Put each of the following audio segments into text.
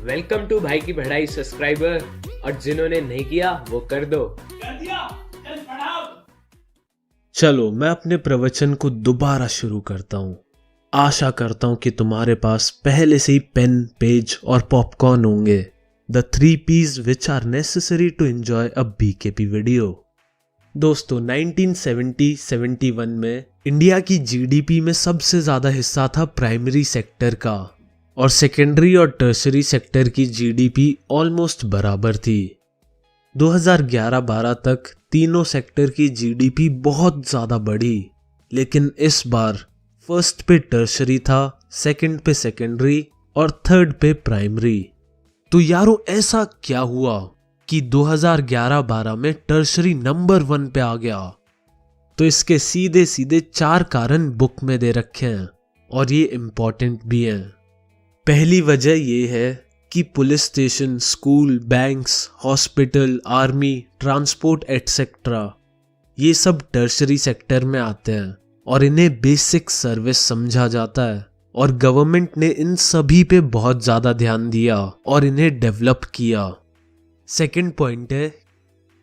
Welcome to भाई की बढ़ाई सब्सक्राइबर, और जिन्होंने नहीं किया वो कर दो। चलो मैं अपने प्रवचन को दोबारा शुरू करता हूँ। आशा करता हूँ कि तुम्हारे पास पहले से ही पेन, पेज और पॉपकॉर्न होंगे। The 3 P's which are necessary to enjoy a BKP video. दोस्तों 1970-71 में इंडिया की GDP में सबसे ज्यादा हिस्सा था प्राइमरी सेक्टर का, और सेकेंडरी और टर्शरी सेक्टर की GDP ऑलमोस्ट बराबर थी। 2011-12 तक तीनों सेक्टर की GDP बहुत ज्यादा बढ़ी, लेकिन इस बार फर्स्ट पे टर्शरी था, सेकंड पे सेकेंडरी और थर्ड पे प्राइमरी। तो यारो ऐसा क्या हुआ कि 2011-12 में टर्शरी नंबर 1 पे आ गया? तो इसके सीधे सीधे 4 कारण बुक में दे रखे हैं, और ये इम्पोर्टेंट भी हैं। पहली वजह ये है कि police station, school, banks, hospital, army, transport etcetera ये सब टर्शरी सेक्टर में आते हैं और इन्हें बेसिक सर्विस समझा जाता है, और गवर्नमेंट ने इन सभी पे बहुत ज्यादा ध्यान दिया और इन्हें डेवलप किया। सेकंड पॉइंट है,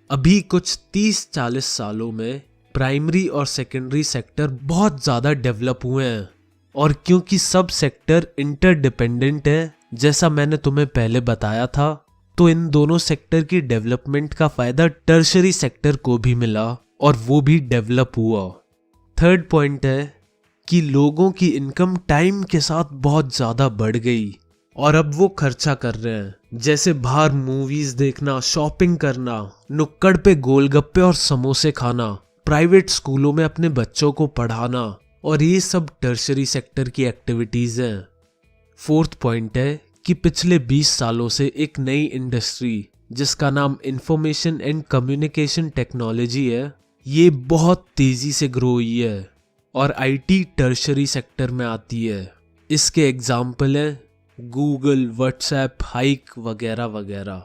अभी कुछ 30-40 सालों में प्राइमरी और सेकेंडरी सेक्टर बहुत ज्यादा डेवलप हुए हैं, और क्योंकि सब सेक्टर इंटरडिपेंडेंट है, जैसा मैंने तुम्हें पहले बताया था, तो इन दोनों सेक्टर की डेवलपमेंट का फायदा टर्शरी सेक्टर को भी मिला और वो भी डेवलप हुआ। थर्ड पॉइंट है कि लोगों की इनकम टाइम के साथ बहुत ज्यादा बढ़ गई, और अब वो खर्चा कर रहे हैं, जैसे बाहर मूवीज देखना, शॉपिंग करना, नुक्कड़ पे गोलगप्पे और समोसे खाना, प्राइवेट स्कूलों में अपने बच्चों को पढ़ाना, और ये सब टर्शरी सेक्टर की एक्टिविटीज हैं। फोर्थ पॉइंट है कि पिछले 20 सालों से एक नई इंडस्ट्री जिसका नाम इंफॉर्मेशन एंड कम्युनिकेशन टेक्नोलॉजी है, ये बहुत तेजी से ग्रो हुई है, और IT टर्शरी सेक्टर में आती है। इसके एग्जाम्पल हैं गूगल, व्हाट्सएप, हाइक वगैरह वगैरह।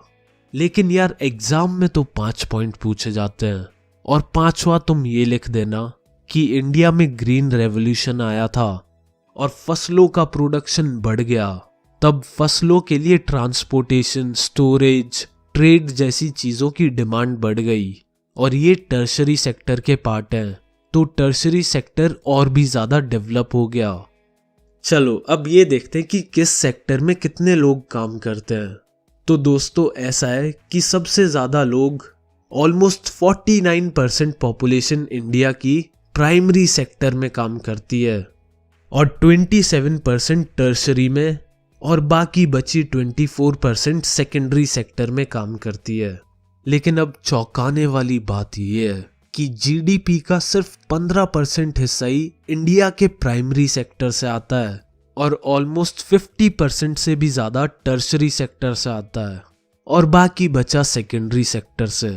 लेकिन यार एग्जाम में तो 5 पॉइंट पूछे जाते हैं, और 5वां तुम ये लिख देना कि इंडिया में ग्रीन रेवोल्यूशन आया था और फसलों का प्रोडक्शन बढ़ गया। तब फसलों के लिए ट्रांसपोर्टेशन, स्टोरेज, ट्रेड जैसी चीजों की डिमांड बढ़ गई, और ये टर्शरी सेक्टर के पार्ट हैं। तो टर्शरी सेक्टर और भी ज्यादा डेवलप हो गया। चलो अब ये देखते हैं कि किस सेक्टर में कितने लोग काम करते हैं। तो दोस्तों ऐसा है कि सबसे ज्यादा लोग, ऑलमोस्ट 49% पॉपुलेशन इंडिया की प्राइमरी सेक्टर में काम करती है, और 27% टर्शरी में, और बाकी बची 24% सेकेंडरी सेक्टर में काम करती है। लेकिन अब चौंकाने वाली बात यह है कि GDP का सिर्फ 15% हिस्सा ही इंडिया के प्राइमरी सेक्टर से आता है, और ऑलमोस्ट 50% से भी ज्यादा टर्शरी सेक्टर से आता है, और बाकी बचा सेकेंडरी सेक्टर से।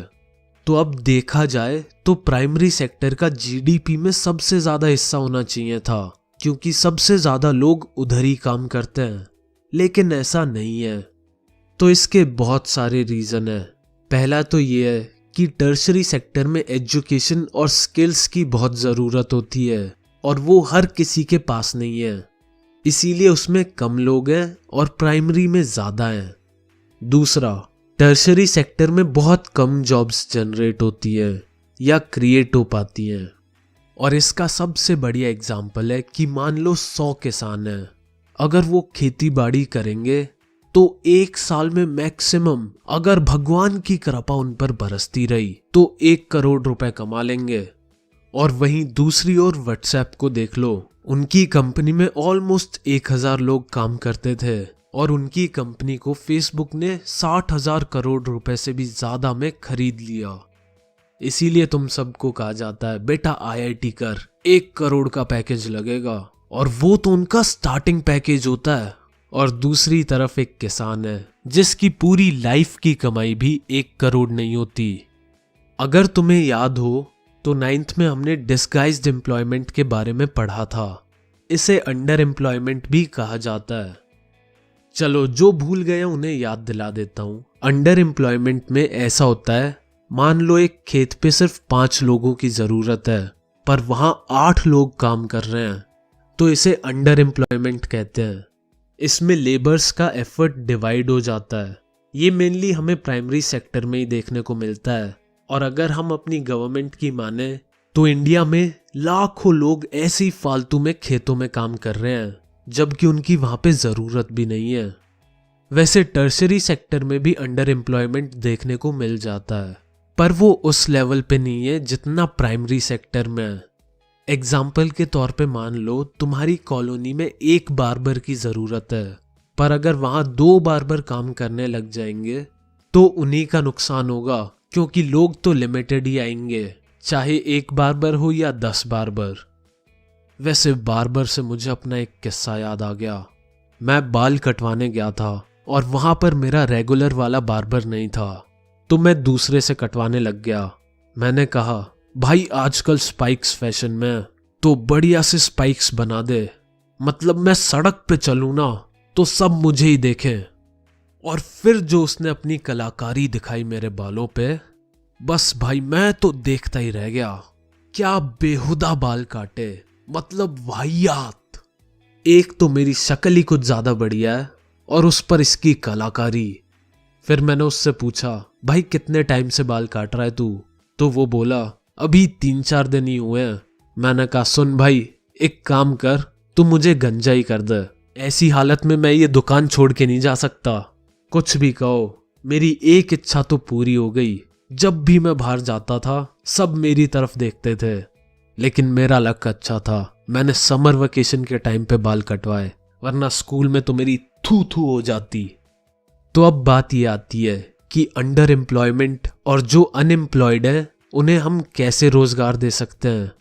तो अब देखा जाए तो प्राइमरी सेक्टर का GDP में सबसे ज्यादा हिस्सा होना चाहिए था, क्योंकि सबसे ज्यादा लोग उधर ही काम करते हैं। लेकिन ऐसा नहीं है। तो इसके बहुत सारे रीजन है। पहला तो ये है कि टर्शरी सेक्टर में एजुकेशन और स्किल्स की बहुत ज़रूरत होती है, और वो हर किसी के पास नहीं है, इसीलिए उसमें कम लोग हैं और प्राइमरी में ज़्यादा हैं। दूसरा, टर्शरी सेक्टर में बहुत कम जॉब्स जनरेट होती है या क्रिएट हो पाती हैं, और इसका सबसे बढ़िया एग्जाम्पल है कि मान लो 100 किसान हैं, अगर वो खेती बाड़ी करेंगे तो एक साल में मैक्सिमम, अगर भगवान की कृपा उन पर बरसती रही, तो 1 करोड़ रुपए कमा लेंगे। और वहीं दूसरी ओर व्हाट्सएप को देख लो, उनकी कंपनी में ऑलमोस्ट 1000 लोग काम करते थे, और उनकी कंपनी को फेसबुक ने 60,000 करोड़ रुपए से भी ज्यादा में खरीद लिया। इसीलिए तुम सबको कहा जाता है बेटा IIT कर, 1 करोड़ का पैकेज लगेगा, और वो तो उनका स्टार्टिंग पैकेज होता है। और दूसरी तरफ एक किसान है जिसकी पूरी लाइफ की कमाई भी 1 करोड़ नहीं होती। अगर तुम्हें याद हो तो 9th में हमने डिस्गाइज्ड एम्प्लॉयमेंट के बारे में पढ़ा था। इसे अंडर एम्प्लॉयमेंट भी कहा जाता है। चलो जो भूल गए उन्हें याद दिला देता हूँ। अंडर एम्प्लॉयमेंट में ऐसा होता है, मान लो एक खेत पे सिर्फ 5 लोगों की जरूरत है पर वहां 8 लोग काम कर रहे हैं, तो इसे अंडर एम्प्लॉयमेंट कहते हैं। इसमें लेबर्स का एफर्ट डिवाइड हो जाता है। ये मेनली हमें प्राइमरी सेक्टर में ही देखने को मिलता है। और अगर हम अपनी गवर्नमेंट की माने तो इंडिया में लाखों लोग ऐसे ही फालतू में खेतों में काम कर रहे हैं, जबकि उनकी वहां पे जरूरत भी नहीं है। वैसे टर्शरी सेक्टर में भी अंडर एम्प्लॉयमेंट देखने को मिल जाता है, पर वो उस लेवल पे नहीं है जितना प्राइमरी सेक्टर में है। एग्जाम्पल के तौर पे मान लो तुम्हारी कॉलोनी में एक बार्बर की जरूरत है, पर अगर वहां 2 बार्बर काम करने लग जाएंगे तो उन्हीं का नुकसान होगा, क्योंकि लोग तो लिमिटेड ही आएंगे, चाहे 1 बार्बर हो या 10 बार्बर। वैसे बार्बर से मुझे अपना एक किस्सा याद आ गया। मैं बाल कटवाने गया था और वहां पर मेरा रेगुलर वाला बार्बर नहीं था, तो मैं दूसरे से कटवाने लग गया। मैंने कहा, भाई आजकल स्पाइक्स फैशन में है, तो बढ़िया से स्पाइक्स बना दे, मतलब मैं सड़क पे चलूं ना तो सब मुझे ही देखें। और फिर जो उसने अपनी कलाकारी दिखाई मेरे बालों पे, बस भाई मैं तो देखता ही रह गया। क्या बेहुदा बाल काटे, मतलब वाहियात। एक तो मेरी शक्ल ही कुछ ज्यादा बढ़िया है और उस पर इसकी कलाकारी। फिर मैंने उससे पूछा, भाई कितने टाइम से बाल काट रहा है तू? तो वो बोला, अभी 3-4 दिन ही हुए हैं। मैंने कहा, सुन भाई एक काम कर, तू मुझे गंजा ही कर दे, ऐसी हालत में मैं ये दुकान छोड़ के नहीं जा सकता। कुछ भी कहो, मेरी एक इच्छा तो पूरी हो गई। जब भी मैं बाहर जाता था सब मेरी तरफ देखते थे, लेकिन मेरा लक अच्छा था, मैंने समर वेकेशन के टाइम पे बाल कटवाए, वरना स्कूल में तो मेरी थू थू हो जाती। तो अब बात ये आती है कि अंडर एम्प्लॉयमेंट और जो अनएम्प्लॉयड है उन्हें हम कैसे रोजगार दे सकते हैं।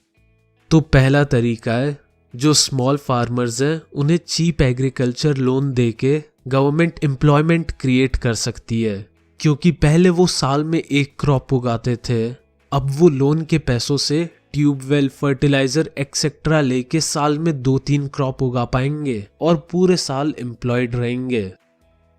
तो पहला तरीका है, जो स्मॉल फार्मर्स हैं उन्हें चीप एग्रीकल्चर लोन देके गवर्नमेंट एम्प्लॉयमेंट क्रिएट कर सकती है, क्योंकि पहले वो साल में 1 क्रॉप उगाते थे, अब वो लोन के पैसों से ट्यूबवेल, फर्टिलाइजर एक्सेट्रा लेके साल में 2-3 क्रॉप उगा पाएंगे और पूरे साल एम्प्लॉयड रहेंगे।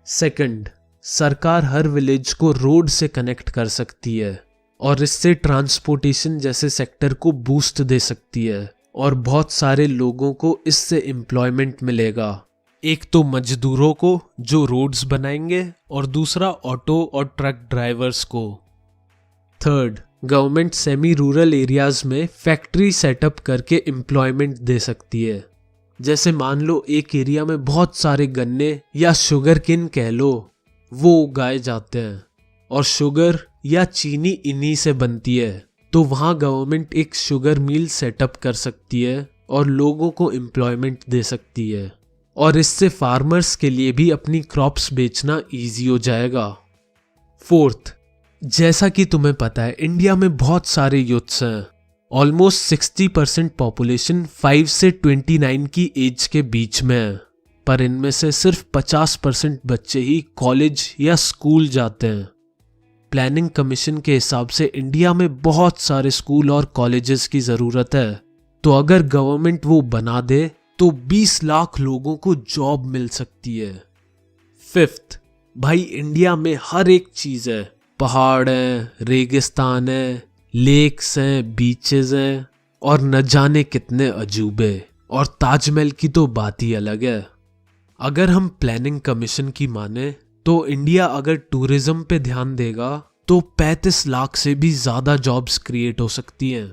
सेकंड, सरकार हर विलेज को रोड से कनेक्ट कर सकती है और इससे ट्रांसपोर्टेशन जैसे सेक्टर को बूस्ट दे सकती है और बहुत सारे लोगों को इससे एम्प्लॉयमेंट मिलेगा। एक तो मजदूरों को जो रोड्स बनाएंगे और दूसरा ऑटो और ट्रक ड्राइवर्स को। Third, government semi rural areas में फैक्ट्री सेटअप करके एम्प्लॉयमेंट दे सकती है। जैसे मान लो एक एरिया में बहुत सारे गन्ने या शुगर केन कह लो, वो उगाए जाते हैं और शुगर या चीनी इन्हीं से बनती है, तो वहां गवर्नमेंट एक शुगर मिल सेटअप कर सकती है और लोगों को एम्प्लॉयमेंट दे सकती है, और इससे फार्मर्स के लिए भी अपनी क्रॉप्स बेचना इजी हो जाएगा। फोर्थ, जैसा कि तुम्हें पता है इंडिया में बहुत सारे यूथ्स हैं। ऑलमोस्ट 60% पॉपुलेशन 5 से 29 की एज के बीच में है, पर इनमें से सिर्फ 50% बच्चे ही कॉलेज या स्कूल जाते हैं। प्लानिंग कमीशन के हिसाब से इंडिया में बहुत सारे स्कूल और कॉलेजेस की जरूरत है, तो अगर गवर्नमेंट वो बना दे तो 20 लाख लोगों को जॉब मिल सकती है। फिफ्थ, भाई इंडिया में हर एक चीज है, पहाड़ हैं, रेगिस्तान है, लेक्स हैं, बीचेस हैं और न जाने कितने अजूबे, और ताजमहल की तो बात ही अलग है। अगर हम प्लानिंग कमीशन की माने तो इंडिया अगर टूरिज्म पे ध्यान देगा तो 35 लाख से भी ज्यादा जॉब्स क्रिएट हो सकती हैं।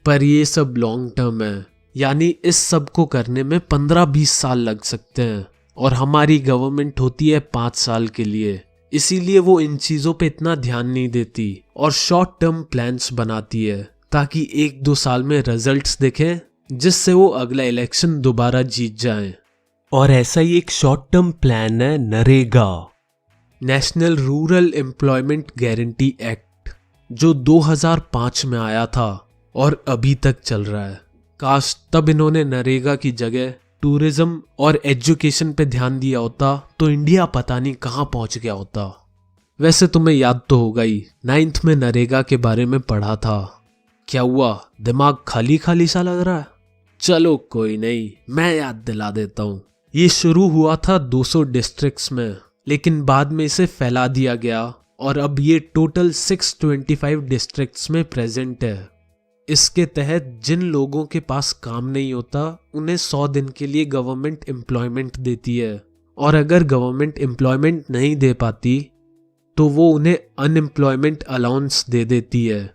पर ये सब लॉन्ग टर्म है, यानी इस सब को करने में 15-20 साल लग सकते हैं, और हमारी गवर्नमेंट होती है 5 साल के लिए, इसीलिए वो इन चीजों पे इतना ध्यान नहीं देती और शॉर्ट टर्म प्लान्स बनाती है ताकि 1-2 साल में रिजल्ट्स दिखें, जिससे वो अगला इलेक्शन दोबारा जीत जाएं। और ऐसा ही एक शॉर्ट टर्म प्लान है NREGA, national rural employment guarantee act, जो 2005 में आया था और अभी तक चल रहा है। काश तब इन्होंने नरेगा की जगह टूरिज्म और एजुकेशन पे ध्यान दिया होता तो इंडिया पता नहीं कहां पहुंच गया होता। वैसे तुम्हें याद तो होगा ही, 9th में नरेगा के बारे में पढ़ा था। क्या हुआ, दिमाग खाली खाली सा लग रहा है? चलो कोई नहीं, मैं याद दिला देता हूँ। ये शुरू हुआ था 200 डिस्ट्रिक्ट्स में, लेकिन बाद में इसे फैला दिया गया और अब ये टोटल 625 डिस्ट्रिक्ट्स में प्रेजेंट है। इसके तहत जिन लोगों के पास काम नहीं होता उन्हें 100 दिन के लिए गवर्नमेंट एम्प्लॉयमेंट देती है, और अगर गवर्नमेंट एम्प्लॉयमेंट नहीं दे पाती तो वो उन्हें अनएम्प्लॉयमेंट अलाउंस दे देती है,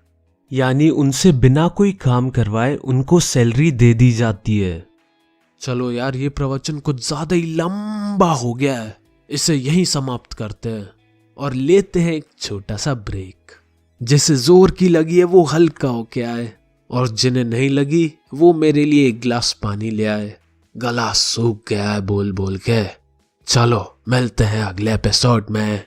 यानी उनसे बिना कोई काम करवाए उनको सैलरी दे दी जाती है। चलो यार, ये प्रवचन कुछ ज्यादा ही लंबा हो गया है, इसे यहीं समाप्त करते हैं और लेते हैं एक छोटा सा ब्रेक। जिसे जोर की लगी है वो हल्का होके आए, और जिन्हें नहीं लगी वो मेरे लिए एक गिलास पानी ले आए। गला सूख गया है बोल बोल के। चलो मिलते हैं अगले एपिसोड में।